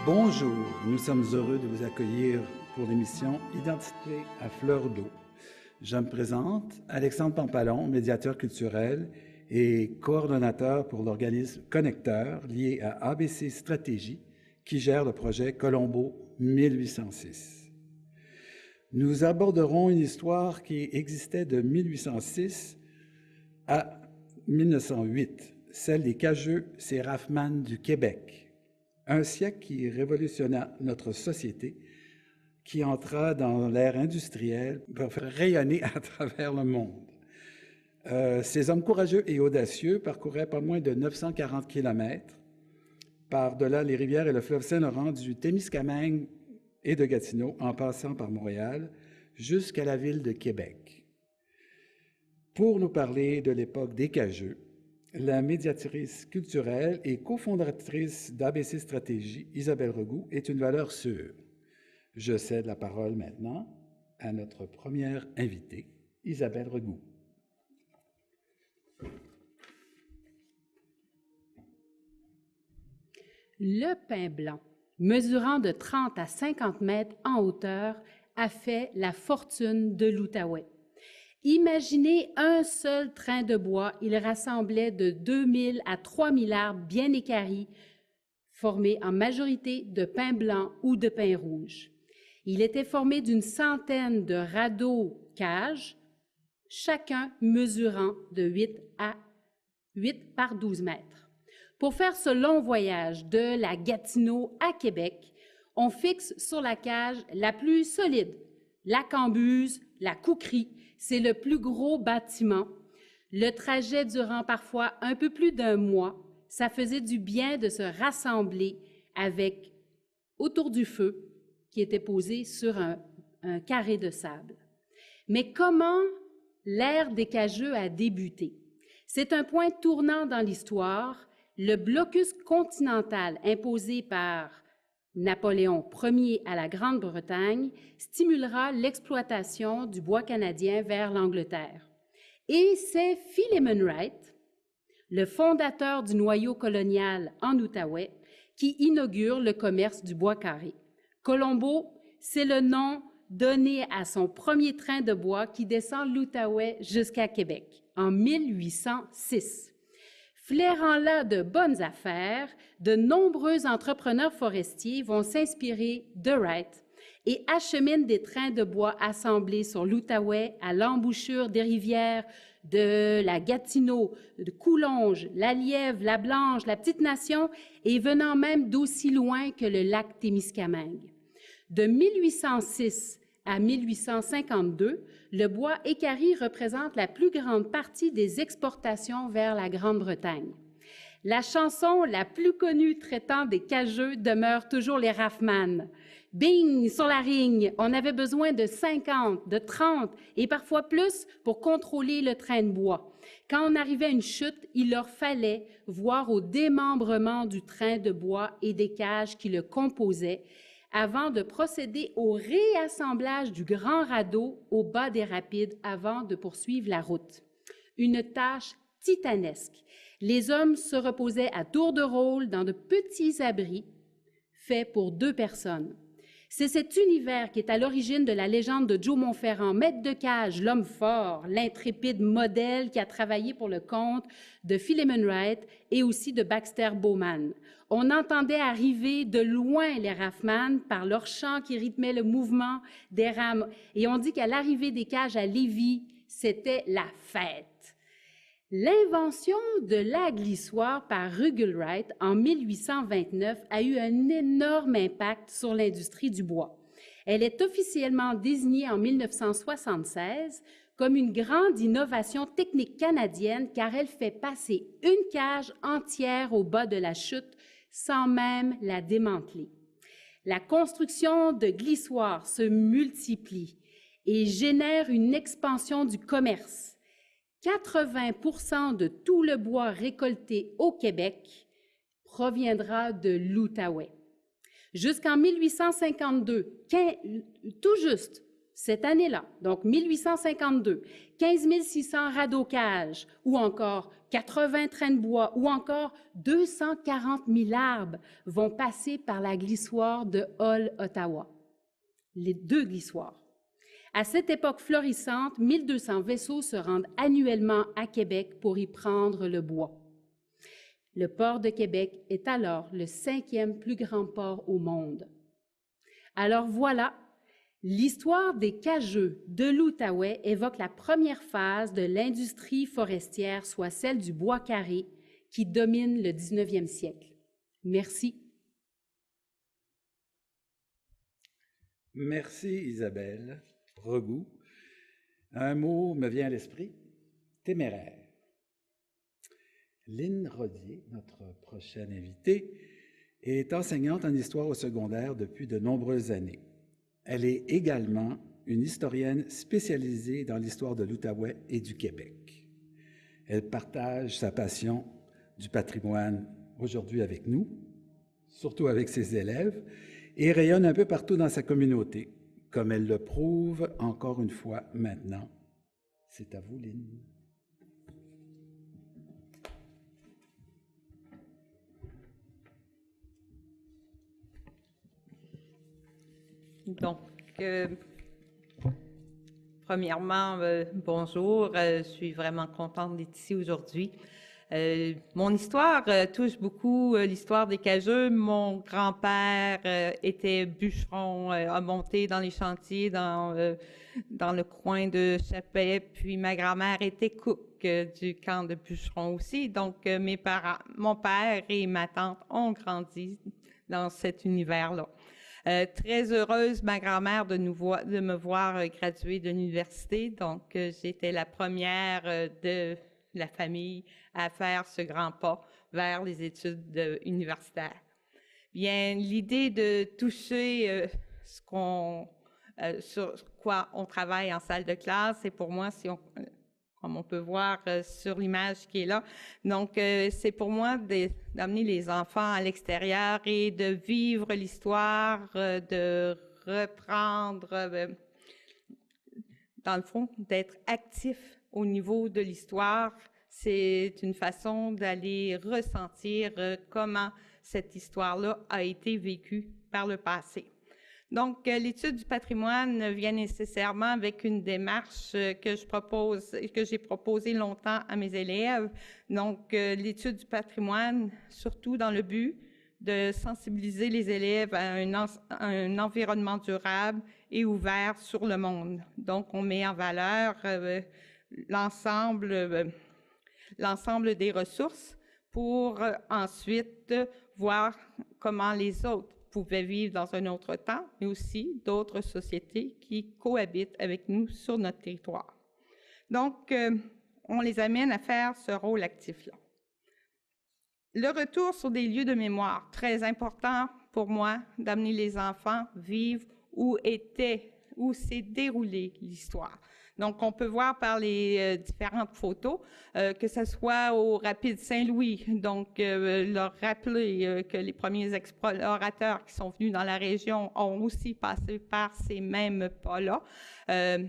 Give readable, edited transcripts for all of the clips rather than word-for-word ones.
Bonjour, nous sommes heureux de vous accueillir pour l'émission Identité à fleur d'eau. Je me présente, Alexandre Pampalon, médiateur culturel et coordonnateur pour l'organisme Connecteur lié à ABC Stratégie qui gère le projet Colombo 1806. Nous aborderons une histoire qui existait de 1806 à 1908, celle des cageux Séraphiman du Québec. Un siècle qui révolutionna notre société, qui entra dans l'ère industrielle pour faire rayonner à travers le monde. Ces hommes courageux et audacieux parcouraient pas moins de 940 kilomètres par-delà les rivières et le fleuve Saint-Laurent du Témiscamingue et de Gatineau, en passant par Montréal, jusqu'à la ville de Québec. Pour nous parler de l'époque des Cageux, la médiatrice culturelle et cofondatrice d'ABC Stratégie, Isabelle Regout, est une valeur sûre. Je cède la parole maintenant à notre première invitée, Isabelle Regout. Le pain blanc, mesurant de 30 à 50 mètres en hauteur, a fait la fortune de l'Outaouais. Imaginez un seul train de bois, il rassemblait de 2000 à 3000 arbres bien équarris, formés en majorité de pin blanc ou de pin rouge. Il était formé d'une centaine de radeaux cages, chacun mesurant de 8 par 12 mètres. Pour faire ce long voyage de la Gatineau à Québec, on fixe sur la cage la plus solide, la cambuse, la couckerie. C'est le plus gros bâtiment. Le trajet durant parfois un peu plus d'un mois, ça faisait du bien de se rassembler autour du feu qui était posé sur un carré de sable. Mais comment l'ère des Cageux a débuté? C'est un point tournant dans l'histoire. Le blocus continental imposé par Napoléon Ier à la Grande-Bretagne stimulera l'exploitation du bois canadien vers l'Angleterre. Et c'est Philemon Wright, le fondateur du noyau colonial en Outaouais, qui inaugure le commerce du bois carré. Colombo, c'est le nom donné à son premier train de bois qui descend l'Outaouais jusqu'à Québec en 1806. Flairant là de bonnes affaires, de nombreux entrepreneurs forestiers vont s'inspirer de Wright et acheminent des trains de bois assemblés sur l'Outaouais à l'embouchure des rivières de la Gatineau, de Coulonges, la Lièvre, la Blanche, la Petite-Nation et venant même d'aussi loin que le lac Témiscamingue. De 1806 à 1852, le bois équarri représente la plus grande partie des exportations vers la Grande-Bretagne. La chanson la plus connue traitant des Cageux demeure toujours les Raffman. Bing, sur la rigne, on avait besoin de 50, de 30 et parfois plus pour contrôler le train de bois. Quand on arrivait à une chute, il leur fallait voir au démembrement du train de bois et des cages qui le composaient avant de procéder au réassemblage du grand radeau au bas des rapides avant de poursuivre la route. Une tâche titanesque. Les hommes se reposaient à tour de rôle dans de petits abris faits pour 2 personnes. C'est cet univers qui est à l'origine de la légende de Joe Montferrand, maître de cage, l'homme fort, l'intrépide modèle qui a travaillé pour le compte de Philemon Wright et aussi de Baxter Bowman. On entendait arriver de loin les Raffman par leur chant qui rythmait le mouvement des rames. Et on dit qu'à l'arrivée des cages à Lévis, c'était la fête. L'invention de la glissoire par Ruggles Wright en 1829 a eu un énorme impact sur l'industrie du bois. Elle est officiellement désignée en 1976 comme une grande innovation technique canadienne car elle fait passer une cage entière au bas de la chute sans même la démanteler. La construction de glissoires se multiplie et génère une expansion du commerce. 80% de tout le bois récolté au Québec proviendra de l'Outaouais. Jusqu'en 1852, tout juste Cette année-là, donc 1852, 15 600 radeaux cages, ou encore 80 trains de bois, ou encore 240 000 arbres vont passer par la glissoire de Hull-Ottawa. Les 2 glissoires. À cette époque florissante, 1200 vaisseaux se rendent annuellement à Québec pour y prendre le bois. Le port de Québec est alors le 5e plus grand port au monde. Alors voilà, l'histoire des cageux de l'Outaouais évoque la première phase de l'industrie forestière, soit celle du bois carré, qui domine le 19e siècle. Merci. Merci Isabelle. Regout. Un mot me vient à l'esprit, téméraire. Lynn Rodier, notre prochaine invitée, est enseignante en histoire au secondaire depuis de nombreuses années. Elle est également une historienne spécialisée dans l'histoire de l'Outaouais et du Québec. Elle partage sa passion du patrimoine aujourd'hui avec nous, surtout avec ses élèves, et rayonne un peu partout dans sa communauté, comme elle le prouve encore une fois maintenant. C'est à vous, Lynn. Donc, premièrement, bonjour, je suis vraiment contente d'être ici aujourd'hui. Mon histoire touche beaucoup l'histoire des cageux. Mon grand-père était bûcheron, a monté dans les chantiers dans le coin de Chapet, puis ma grand-mère était cook du camp de bûcheron aussi. Donc, mes parents, mon père et ma tante ont grandi dans cet univers-là. Très heureuse, ma grand-mère, de me voir graduer de l'université. Donc, j'étais la première de la famille à faire ce grand pas vers les études universitaires. Bien, l'idée de toucher sur quoi on travaille en salle de classe, c'est pour moi, comme on peut voir sur l'image qui est là. Donc, c'est pour moi d'amener les enfants à l'extérieur et de vivre l'histoire, de reprendre, dans le fond, d'être actif au niveau de l'histoire. C'est une façon d'aller ressentir comment cette histoire-là a été vécue par le passé. Donc, l'étude du patrimoine vient nécessairement avec une démarche que j'ai proposée longtemps à mes élèves. Donc, l'étude du patrimoine, surtout dans le but de sensibiliser les élèves à un environnement durable et ouvert sur le monde. Donc, on met en valeur l'ensemble des ressources pour ensuite voir comment les autres pouvaient vivre dans un autre temps, mais aussi d'autres sociétés qui cohabitent avec nous sur notre territoire. Donc, on les amène à faire ce rôle actif-là. Le retour sur des lieux de mémoire, très important pour moi d'amener les enfants vivre où s'est déroulée l'histoire. Donc, on peut voir par les différentes photos que ce soit au Rapide Saint-Louis, donc leur rappeler que les premiers explorateurs qui sont venus dans la région ont aussi passé par ces mêmes pas-là. Le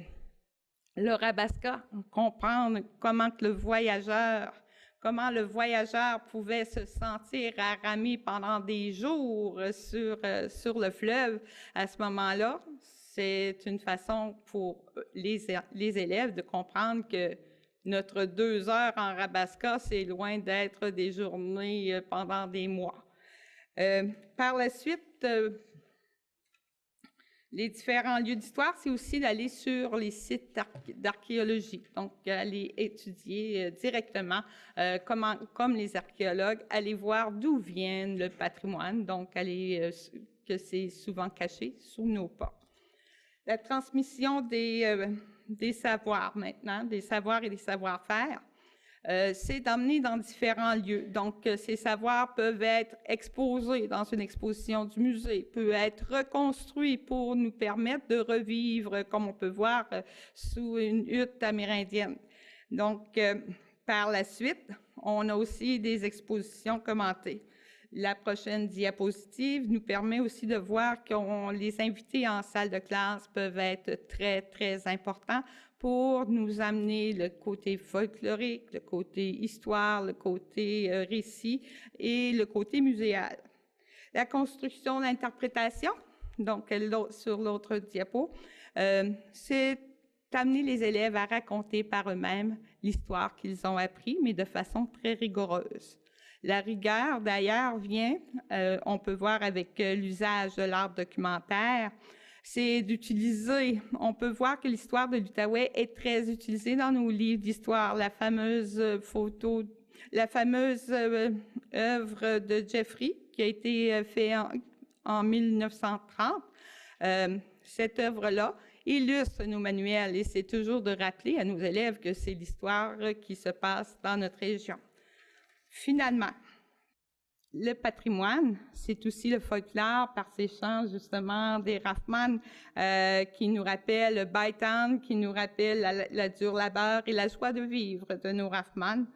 Rabasca, comprendre comment le voyageur pouvait se sentir à ramer pendant des jours sur le fleuve à ce moment-là. C'est une façon pour les élèves de comprendre que notre 2 heures en Rabasca, c'est loin d'être des journées pendant des mois. Par la suite, les différents lieux d'histoire, c'est aussi d'aller sur les sites d'archéologie. Donc, aller étudier directement, comme les archéologues, aller voir d'où vient le patrimoine, donc que c'est souvent caché sous nos pas. La transmission des savoirs maintenant, des savoirs et des savoir-faire, c'est d'emmener dans différents lieux. Donc, ces savoirs peuvent être exposés dans une exposition du musée, peuvent être reconstruits pour nous permettre de revivre, comme on peut voir, sous une hutte amérindienne. Donc, par la suite, on a aussi des expositions commentées. La prochaine diapositive nous permet aussi de voir que les invités en salle de classe peuvent être très, très importants pour nous amener le côté folklorique, le côté histoire, le côté récit et le côté muséal. La construction, l'interprétation, donc sur l'autre diapo, c'est amener les élèves à raconter par eux-mêmes l'histoire qu'ils ont appris, mais de façon très rigoureuse. La rigueur, d'ailleurs, vient, on peut voir avec l'usage de l'art documentaire, c'est d'utiliser, on peut voir que l'histoire de l'Outaouais est très utilisée dans nos livres d'histoire. La fameuse photo, la fameuse œuvre de Jeffrey qui a été faite en 1930, cette œuvre-là illustre nos manuels et c'est toujours de rappeler à nos élèves que c'est l'histoire qui se passe dans notre région. Finalement, le patrimoine, c'est aussi le folklore par ces chants justement des Raffman qui nous rappellent le Baitan, qui nous rappelle la dure labeur et la joie de vivre de nos Raffman,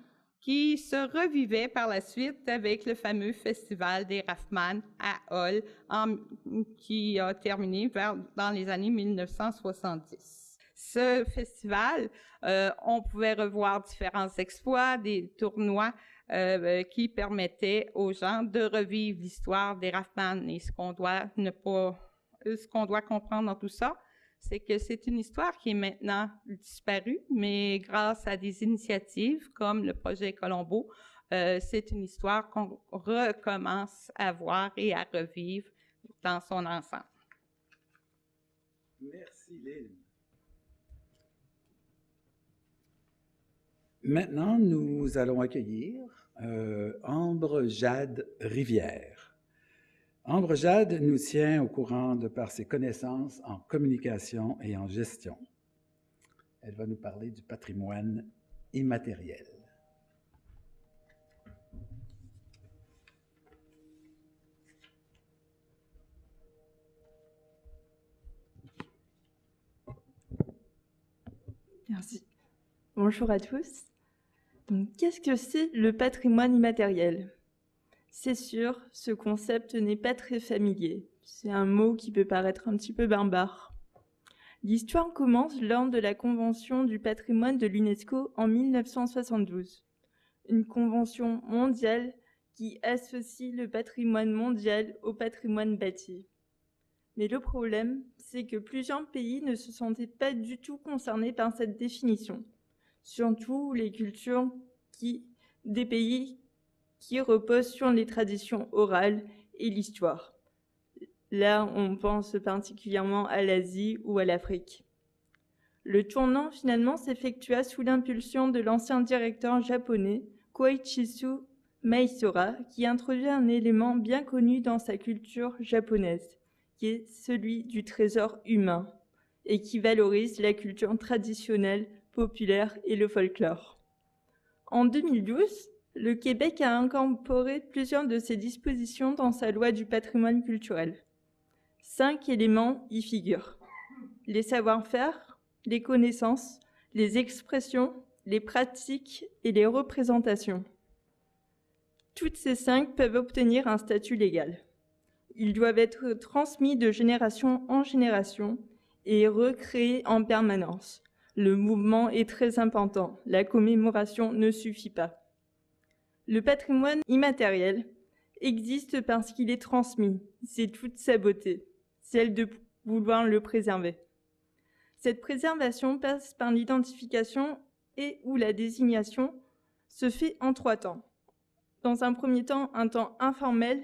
qui se revivait par la suite avec le fameux festival des Raffman à Hall, qui a terminé dans les années 1970. Ce festival, on pouvait revoir différents exploits, des tournois qui permettaient aux gens de revivre l'histoire des Raffman. Et ce qu'on doit comprendre dans tout ça, c'est que c'est une histoire qui est maintenant disparue, mais grâce à des initiatives comme le projet Colombo, c'est une histoire qu'on recommence à voir et à revivre dans son ensemble. Merci, Lynn. Maintenant, nous allons accueillir Ambre Jade Rivière. Ambre Jade nous tient au courant de par ses connaissances en communication et en gestion. Elle va nous parler du patrimoine immatériel. Merci. Bonjour à tous. Donc, qu'est-ce que c'est le patrimoine immatériel ? C'est sûr, ce concept n'est pas très familier. C'est un mot qui peut paraître un petit peu barbare. L'histoire commence lors de la Convention du patrimoine de l'UNESCO en 1972. Une convention mondiale qui associe le patrimoine mondial au patrimoine bâti. Mais le problème, c'est que plusieurs pays ne se sentaient pas du tout concernés par cette définition. Surtout les cultures des pays qui reposent sur les traditions orales et l'histoire. Là, on pense particulièrement à l'Asie ou à l'Afrique. Le tournant, finalement, s'effectua sous l'impulsion de l'ancien directeur japonais, Koichisu Maisora, qui introduit un élément bien connu dans sa culture japonaise, qui est celui du trésor humain, et qui valorise la culture traditionnelle, populaire et le folklore. En 2012, le Québec a incorporé plusieurs de ces dispositions dans sa loi du patrimoine culturel. 5 éléments y figurent: les savoir-faire, les connaissances, les expressions, les pratiques et les représentations. Toutes ces 5 peuvent obtenir un statut légal. Ils doivent être transmis de génération en génération et recréés en permanence. Le mouvement est très important. La commémoration ne suffit pas. Le patrimoine immatériel existe parce qu'il est transmis. C'est toute sa beauté, celle de vouloir le préserver. Cette préservation passe par l'identification et ou la désignation se fait en 3 temps. Dans un premier temps, un temps informel,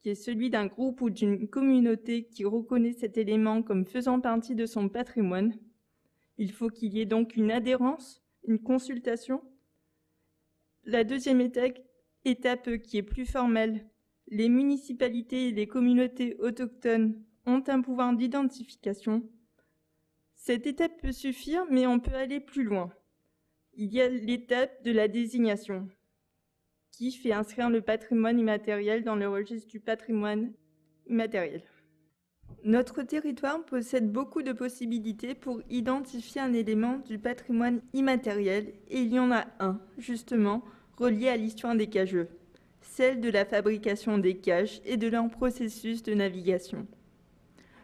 qui est celui d'un groupe ou d'une communauté qui reconnaît cet élément comme faisant partie de son patrimoine. Il faut qu'il y ait donc une adhérence, une consultation. La deuxième étape qui est plus formelle, les municipalités et les communautés autochtones ont un pouvoir d'identification. Cette étape peut suffire, mais on peut aller plus loin. Il y a l'étape de la désignation, qui fait inscrire le patrimoine immatériel dans le registre du patrimoine immatériel. Notre territoire possède beaucoup de possibilités pour identifier un élément du patrimoine immatériel et il y en a un, justement, relié à l'histoire des Cageux. celle de la fabrication des caches et de leur processus de navigation.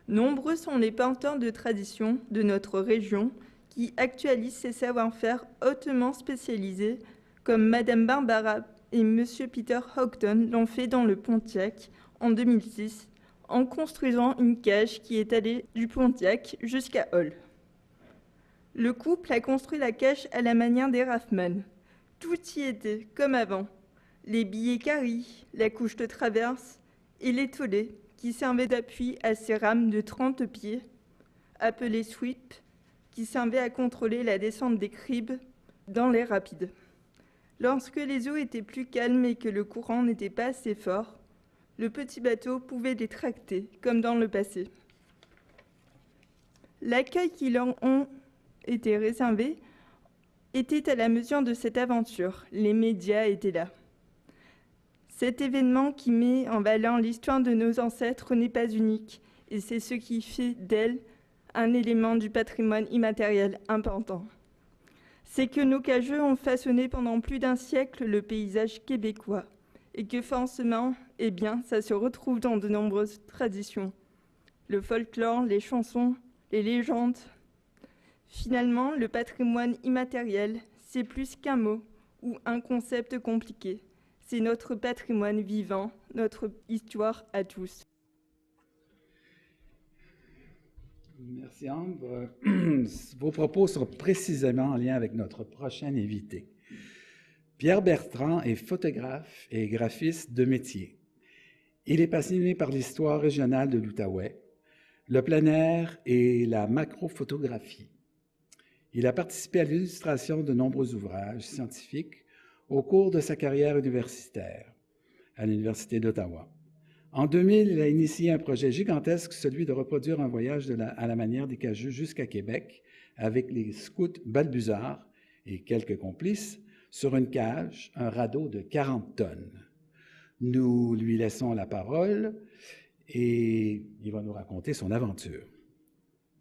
Nombreux sont les porteurs de tradition de notre région qui actualisent ces savoir-faire hautement spécialisés, comme Madame Barbara et Monsieur Peter Houghton l'ont fait dans le Pontiac en 2006, en construisant une cage qui est allée du Pontiac jusqu'à Hull. Le couple a construit la cage à la manière des Raffman. Tout y était comme avant. Les billets carrés, la couche de traverse et les tolets qui servaient d'appui à ces rames de 30 pieds, appelées sweep, qui servaient à contrôler la descente des cribs dans les rapides. Lorsque les eaux étaient plus calmes et que le courant n'était pas assez fort, le petit bateau pouvait les tracter, comme dans le passé. L'accueil qui leur ont été réservé était à la mesure de cette aventure. Les médias étaient là. Cet événement qui met en valeur l'histoire de nos ancêtres n'est pas unique, et c'est ce qui fait d'elle un élément du patrimoine immatériel important. C'est que nos cageux ont façonné pendant plus d'un siècle le paysage québécois, et que forcément, eh bien, ça se retrouve dans de nombreuses traditions. Le folklore, les chansons, les légendes. Finalement, le patrimoine immatériel, c'est plus qu'un mot ou un concept compliqué. C'est notre patrimoine vivant, notre histoire à tous. Merci Ambre. Vos propos sont précisément en lien avec notre prochain invité. Pierre Bertrand est photographe et graphiste de métier. Il est passionné par l'histoire régionale de l'Outaouais, le plein air et la macrophotographie. Il a participé à l'illustration de nombreux ouvrages scientifiques au cours de sa carrière universitaire à l'Université d'Ottawa. En 2000, il a initié un projet gigantesque, celui de reproduire un voyage à la manière des Cageux jusqu'à Québec avec les scouts Balbuzard et quelques complices sur une cage, un radeau de 40 tonnes. Nous lui laissons la parole et il va nous raconter son aventure.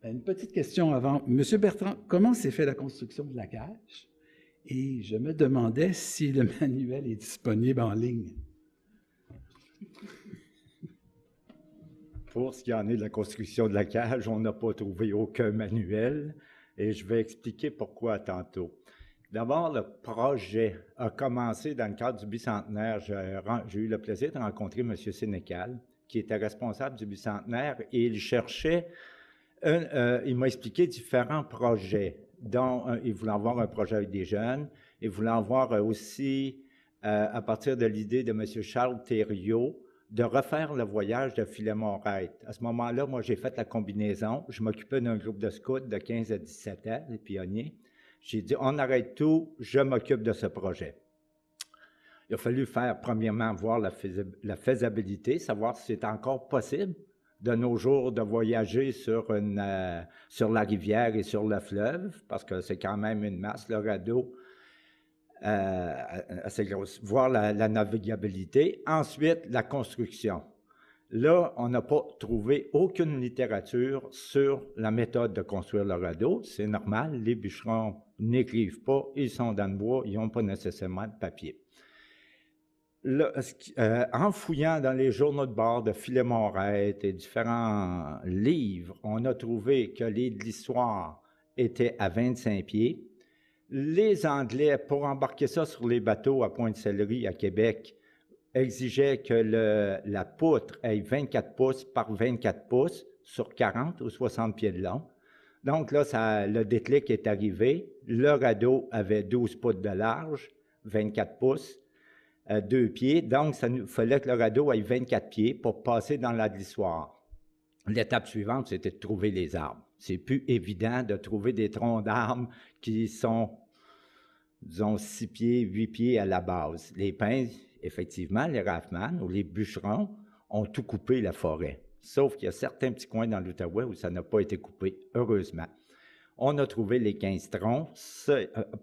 Une petite question avant. Monsieur Bertrand, comment s'est fait la construction de la cage? Et je me demandais si le manuel est disponible en ligne. Pour ce qui en est de la construction de la cage, on n'a pas trouvé aucun manuel et je vais expliquer pourquoi tantôt. D'abord, le projet a commencé dans le cadre du bicentenaire. J'ai eu le plaisir de rencontrer M. Sénécal, qui était responsable du bicentenaire, et il cherchait, il m'a expliqué différents projets, dont il voulait avoir un projet avec des jeunes, il voulait avoir aussi, à partir de l'idée de M. Charles Thériault, de refaire le voyage de Philémon-Wright. À ce moment-là, moi, j'ai fait la combinaison. Je m'occupais d'un groupe de scouts de 15 à 17 ans, les pionniers. J'ai dit, on arrête tout, je m'occupe de ce projet. Il a fallu faire, premièrement, voir la faisabilité, savoir si c'est encore possible de nos jours de voyager sur la rivière et sur le fleuve, parce que c'est quand même une masse, le radeau, assez grosse. Voir la navigabilité. Ensuite, la construction. Là, on n'a pas trouvé aucune littérature sur la méthode de construire le radeau. C'est normal, les bûcherons n'écrivent pas, ils sont dans le bois, ils n'ont pas nécessairement de papier. Là, en fouillant dans les journaux de bord de Philémon-Wright et différents livres, on a trouvé que l'histoire était à 25 pieds. Les Anglais, pour embarquer ça sur les bateaux à Pointe-Sellerie, à Québec, exigeaient que la poutre ait 24 pouces par 24 pouces sur 40 ou 60 pieds de long. Donc là, le déclic est arrivé. Le radeau avait 12 pouces de large, 24 pouces, 2 pieds. Donc, il fallait que le radeau ait 24 pieds pour passer dans la glissoire. L'étape suivante, c'était de trouver les arbres. C'est plus évident de trouver des troncs d'arbres qui sont, disons, 6 pieds, 8 pieds à la base. Les pins, effectivement, les Raffman ou les bûcherons ont tout coupé la forêt. Sauf qu'il y a certains petits coins dans l'Outaouais où ça n'a pas été coupé, heureusement. On a trouvé les 15 troncs.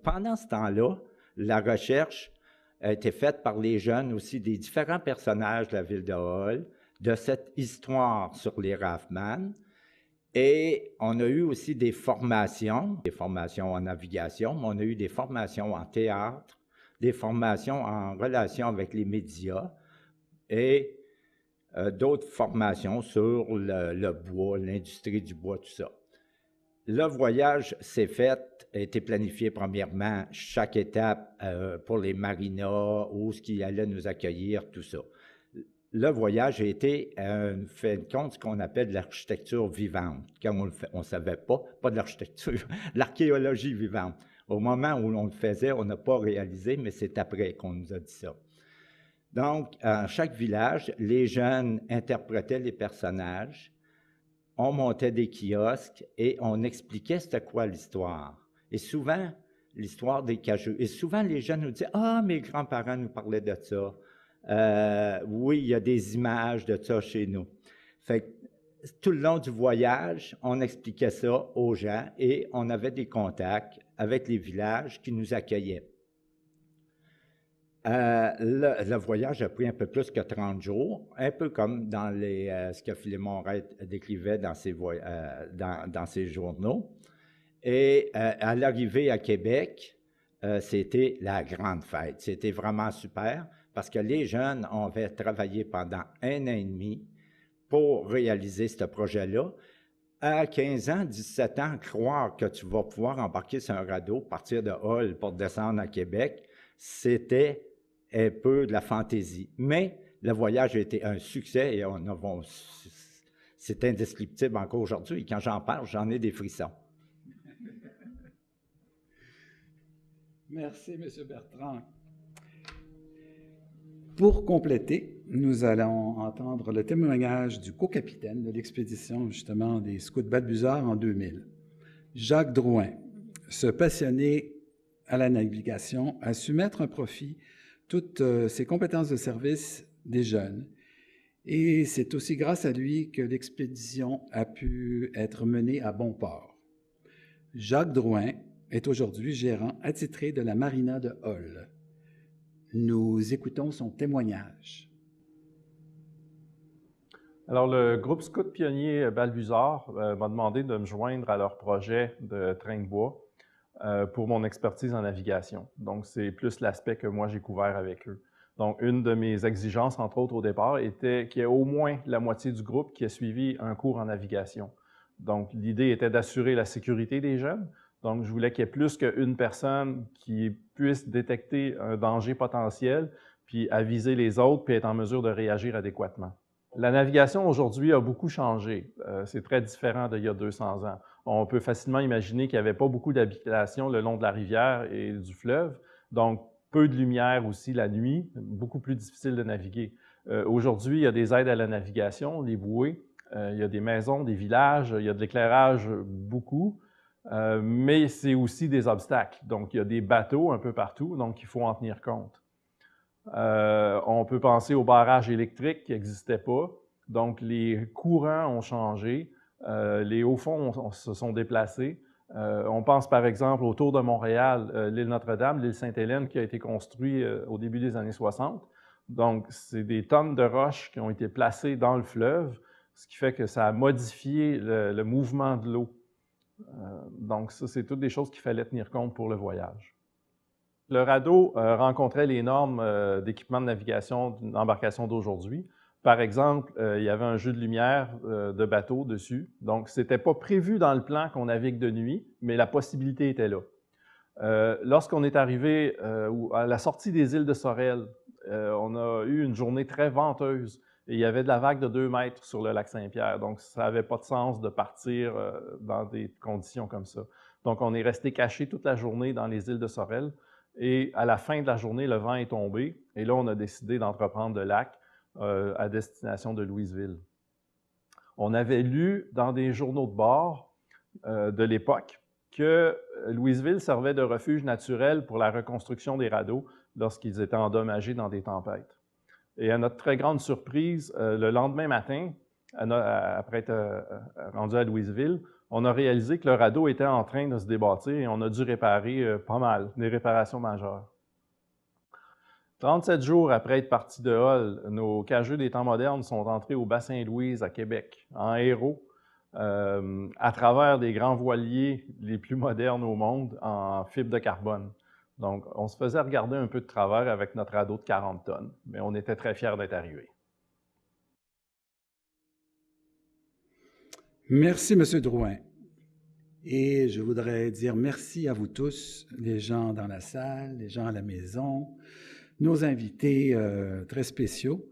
Pendant ce temps-là, la recherche a été faite par les jeunes aussi des différents personnages de la ville de Hull, de cette histoire sur les Raffman. Et on a eu aussi des formations en navigation, mais on a eu des formations en théâtre, des formations en relation avec les médias et d'autres formations sur le bois, l'industrie du bois, tout ça. Le voyage s'est fait, a été planifié premièrement, chaque étape pour les marinas, où ce qui allait nous accueillir, tout ça. Le voyage a été, fait de compte, ce qu'on appelle de l'architecture vivante. Quand on ne savait pas de l'architecture, l'archéologie vivante. Au moment où on le faisait, on n'a pas réalisé, mais c'est après qu'on nous a dit ça. Donc, à chaque village, les jeunes interprétaient les personnages, on montait des kiosques et on expliquait c'était quoi l'histoire. Et souvent, l'histoire des cageux. Et souvent, les jeunes nous disaient « Ah, mes grands-parents nous parlaient de ça. Oui, il y a des images de ça chez nous. » Fait que tout le long du voyage, on expliquait ça aux gens et on avait des contacts avec les villages qui nous accueillaient. Le voyage a pris un peu plus que 30 jours, un peu comme dans ce que Philémon Wright décrivait dans ses journaux. Et à l'arrivée à Québec, c'était la grande fête. C'était vraiment super parce que les jeunes avaient travaillé pendant 1 an et demi pour réaliser ce projet-là. À 15 ans, 17 ans, croire que tu vas pouvoir embarquer sur un radeau, partir de Hull pour descendre à Québec, c'était un peu de la fantaisie. Mais le voyage a été un succès et c'est indescriptible encore aujourd'hui. Quand j'en parle, j'en ai des frissons. Merci, M. Bertrand. Pour compléter, nous allons entendre le témoignage du co-capitaine de l'expédition, justement, des Scouts Balbuzard en 2000. Jacques Drouin, ce passionné à la navigation, a su mettre à profit toutes ses compétences de service des jeunes. Et c'est aussi grâce à lui que l'expédition a pu être menée à bon port. Jacques Drouin est aujourd'hui gérant attitré de la marina de Hull. Nous écoutons son témoignage. Alors, le groupe Scout Pionnier Balbuzard m'a demandé de me joindre à leur projet de train de bois pour mon expertise en navigation. Donc, c'est plus l'aspect que moi j'ai couvert avec eux. Donc, une de mes exigences, entre autres au départ, était qu'il y ait au moins la moitié du groupe qui ait suivi un cours en navigation. Donc, l'idée était d'assurer la sécurité des jeunes. Donc, je voulais qu'il y ait plus qu'une personne qui puisse détecter un danger potentiel, puis aviser les autres, puis être en mesure de réagir adéquatement. La navigation aujourd'hui a beaucoup changé. C'est très différent d'il y a 200 ans. On peut facilement imaginer qu'il n'y avait pas beaucoup d'habitations le long de la rivière et du fleuve, donc peu de lumière aussi la nuit, beaucoup plus difficile de naviguer. Aujourd'hui, il y a des aides à la navigation, les bouées, il y a des maisons, des villages, il y a de l'éclairage beaucoup. Mais c'est aussi des obstacles. Donc, il y a des bateaux un peu partout, donc il faut en tenir compte. On peut penser aux barrages électriques qui n'existaient pas. Donc, les courants ont changé. Les hauts-fonds se sont déplacés. On pense par exemple autour de Montréal, l'île Notre-Dame, l'île Sainte-Hélène qui a été construite au début des années 60. Donc, c'est des tonnes de roches qui ont été placées dans le fleuve, ce qui fait que ça a modifié le mouvement de l'eau. Donc, ça, c'est toutes des choses qu'il fallait tenir compte pour le voyage. Le radeau rencontrait les normes d'équipement de navigation d'une embarcation d'aujourd'hui. Par exemple, il y avait un jeu de lumière de bateau dessus. Donc, ce n'était pas prévu dans le plan qu'on navigue de nuit, mais la possibilité était là. Lorsqu'on est arrivé à la sortie des îles de Sorel, on a eu une journée très venteuse. Et il y avait de la vague de 2 mètres sur le lac Saint-Pierre. Donc, ça n'avait pas de sens de partir dans des conditions comme ça. Donc, on est resté caché toute la journée dans les îles de Sorel. Et à la fin de la journée, le vent est tombé. Et là, on a décidé d'entreprendre le lac à destination de Louisville. On avait lu dans des journaux de bord de l'époque que Louisville servait de refuge naturel pour la reconstruction des radeaux lorsqu'ils étaient endommagés dans des tempêtes. Et à notre très grande surprise, le lendemain matin, après être rendu à Louisville, on a réalisé que le radeau était en train de se débâtir et on a dû réparer pas mal, des réparations majeures. 37 jours après être partis de Hull, nos cageux des temps modernes sont entrés au bassin Louise à Québec, en héros, à travers des grands voiliers les plus modernes au monde en fibre de carbone. Donc, on se faisait regarder un peu de travers avec notre radeau de 40 tonnes, mais on était très fiers d'être arrivés. Merci, M. Drouin. Et je voudrais dire merci à vous tous, les gens dans la salle, les gens à la maison, nos invités très spéciaux.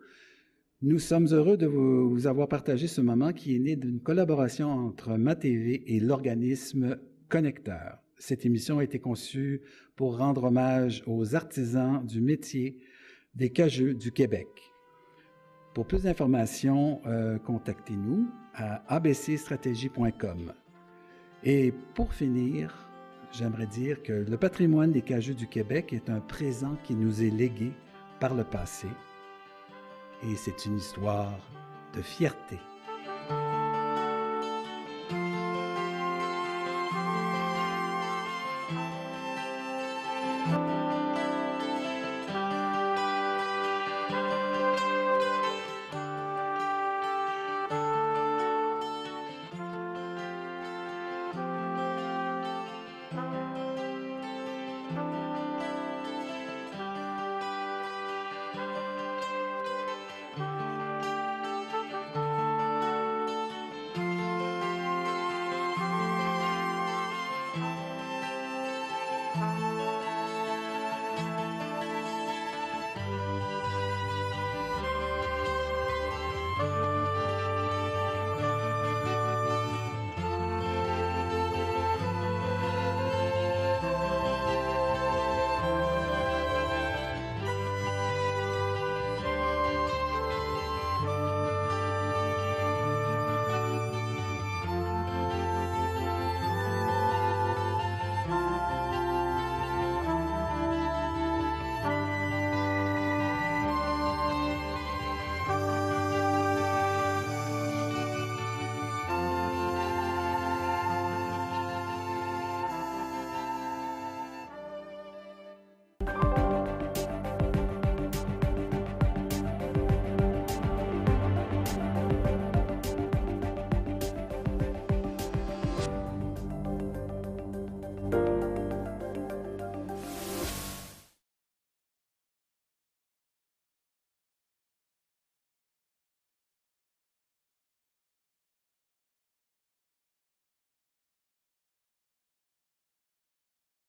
Nous sommes heureux de vous avoir partagé ce moment qui est né d'une collaboration entre MaTV et l'organisme Connecteur. Cette émission a été conçue pour rendre hommage aux artisans du métier des cageux du Québec. Pour plus d'informations, contactez-nous à abcstratégie.com. Et pour finir, j'aimerais dire que le patrimoine des cageux du Québec est un présent qui nous est légué par le passé. Et c'est une histoire de fierté.